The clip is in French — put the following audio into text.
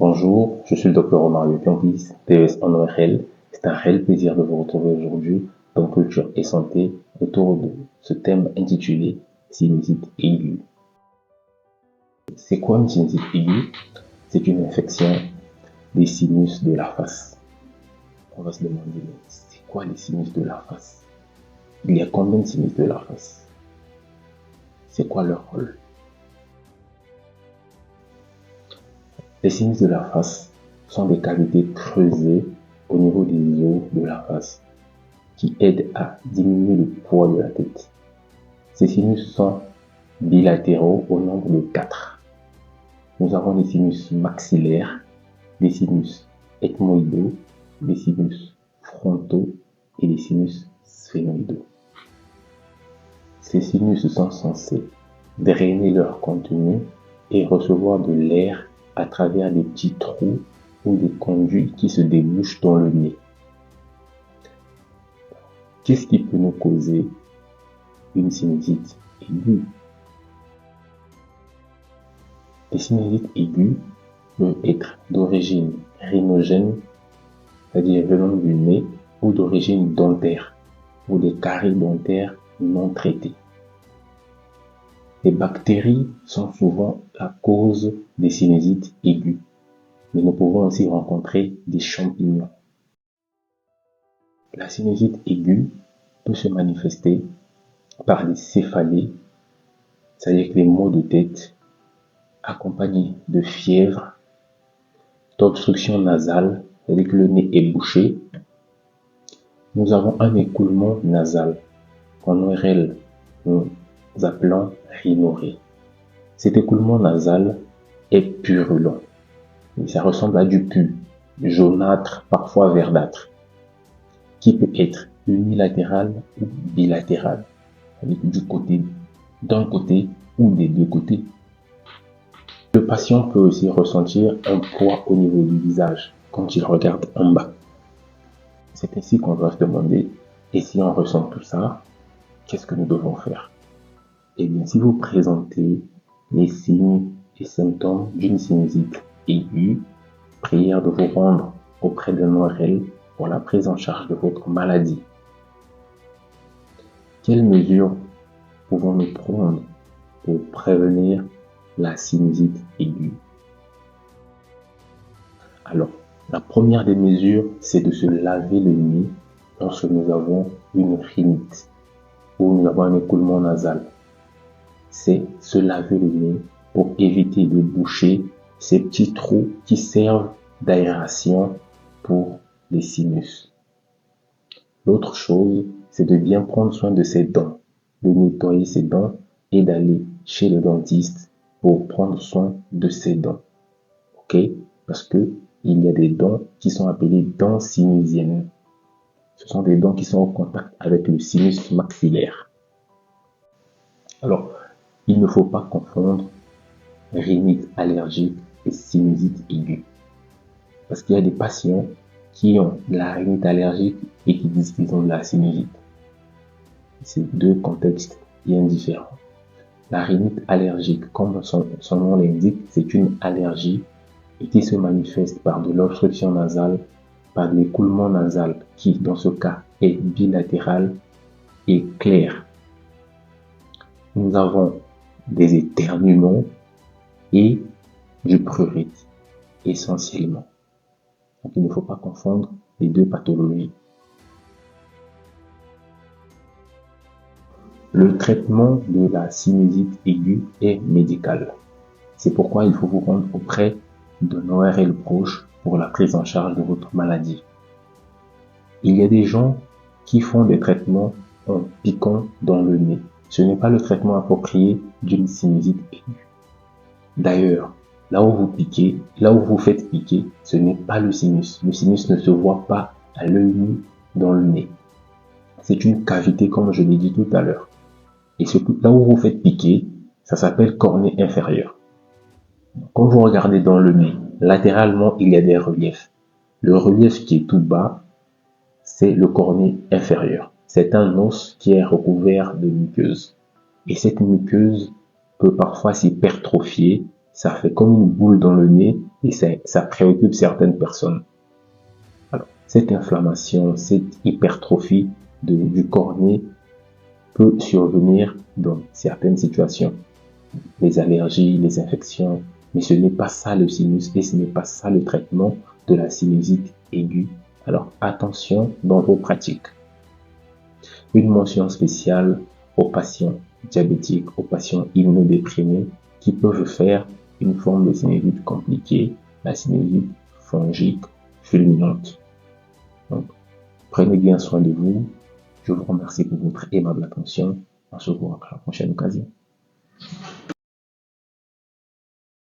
Bonjour, je suis le Dr Omario Piompis, TES en ORL. C'est un réel plaisir de vous retrouver aujourd'hui dans Culture et Santé autour de ce thème intitulé sinusite aiguë. C'est quoi une sinusite aiguë? C'est une infection des sinus de la face. On va se demander, c'est quoi les sinus de la face? Il y a combien de sinus de la face? C'est quoi leur rôle? Les sinus de la face sont des cavités creusées au niveau des os de la face qui aident à diminuer le poids de la tête. Ces sinus sont bilatéraux au nombre de 4. Nous avons des sinus maxillaires, des sinus ethmoïdaux, des sinus frontaux et des sinus sphénoïdaux. Ces sinus sont censés drainer leur contenu et recevoir de l'air à travers des petits trous ou des conduits qui se débouchent dans le nez. Qu'est-ce qui peut nous causer une sinusite aiguë? Les sinusites aiguës peuvent être d'origine rhinogène, c'est-à-dire venant du nez, ou d'origine dentaire, ou des caries dentaires non traitées. Les bactéries sont souvent la cause des sinusites aiguës, mais nous pouvons aussi rencontrer des champignons. La sinusite aiguë peut se manifester par des céphalées, c'est-à-dire les maux de tête, accompagnés de fièvre, d'obstruction nasale, c'est-à-dire que le nez est bouché. Nous avons un écoulement nasal, qu'en ORL nous appelons rhinorrhée. Cet écoulement nasal est purulent. Ça ressemble à du pus, jaunâtre, parfois verdâtre, qui peut être unilatéral ou bilatéral, avec d'un côté ou des deux côtés. Le patient peut aussi ressentir un poids au niveau du visage quand il regarde en bas. C'est ainsi qu'on doit se demander, et si on ressent tout ça, qu'est-ce que nous devons faire? Eh bien, si vous présentez les signes et symptômes d'une sinusite aiguë, prière de vous rendre auprès d'un ORL pour la prise en charge de votre maladie. Quelles mesures pouvons-nous prendre pour prévenir la sinusite aiguë? Alors, la première des mesures, c'est de se laver le nez lorsque nous avons une rhinite ou nous avons un écoulement nasal. C'est se laver le nez pour éviter de boucher ces petits trous qui servent d'aération pour les sinus. L'autre chose, c'est de bien prendre soin de ses dents, de nettoyer ses dents et d'aller chez le dentiste pour prendre soin de ses dents. Ok? Parce que il y a des dents qui sont appelées dents sinusiennes. Ce sont des dents qui sont en contact avec le sinus maxillaire. Alors, il ne faut pas confondre rhinite allergique et sinusite aiguë. Parce qu'il y a des patients qui ont de la rhinite allergique et qui disent qu'ils ont de la sinusite. C'est deux contextes bien différents. La rhinite allergique, comme son nom l'indique, c'est une allergie et qui se manifeste par de l'obstruction nasale, par de l'écoulement nasal qui, dans ce cas, est bilatéral et clair. Nous avons des éternuements et du prurite, essentiellement. Donc, il ne faut pas confondre les deux pathologies. Le traitement de la sinusite aiguë est médical. C'est pourquoi il faut vous rendre auprès d'un ORL proche pour la prise en charge de votre maladie. Il y a des gens qui font des traitements en piquant dans le nez. Ce n'est pas le traitement approprié d'une sinusite aiguë. D'ailleurs, là où vous faites piquer, ce n'est pas le sinus. Le sinus ne se voit pas à l'œil nu dans le nez. C'est une cavité, comme je l'ai dit tout à l'heure. Et là où vous faites piquer, ça s'appelle cornée inférieure. Quand vous regardez dans le nez, latéralement, il y a des reliefs. Le relief qui est tout bas, c'est le cornée inférieur. C'est un os qui est recouvert de muqueuse. Et cette muqueuse peut parfois s'hypertrophier. Ça fait comme une boule dans le nez et ça préoccupe certaines personnes. Alors, cette inflammation, cette hypertrophie du cornée peut survenir dans certaines situations. Les allergies, les infections, mais ce n'est pas ça le sinus et ce n'est pas ça le traitement de la sinusite aiguë. Alors attention dans vos pratiques. Une mention spéciale aux patients diabétiques, aux patients immunodéprimés qui peuvent faire une forme de sinusite compliquée, la sinusite fongique fulminante. Donc, prenez bien soin de vous. Je vous remercie pour votre aimable attention. On se revoit à la prochaine occasion.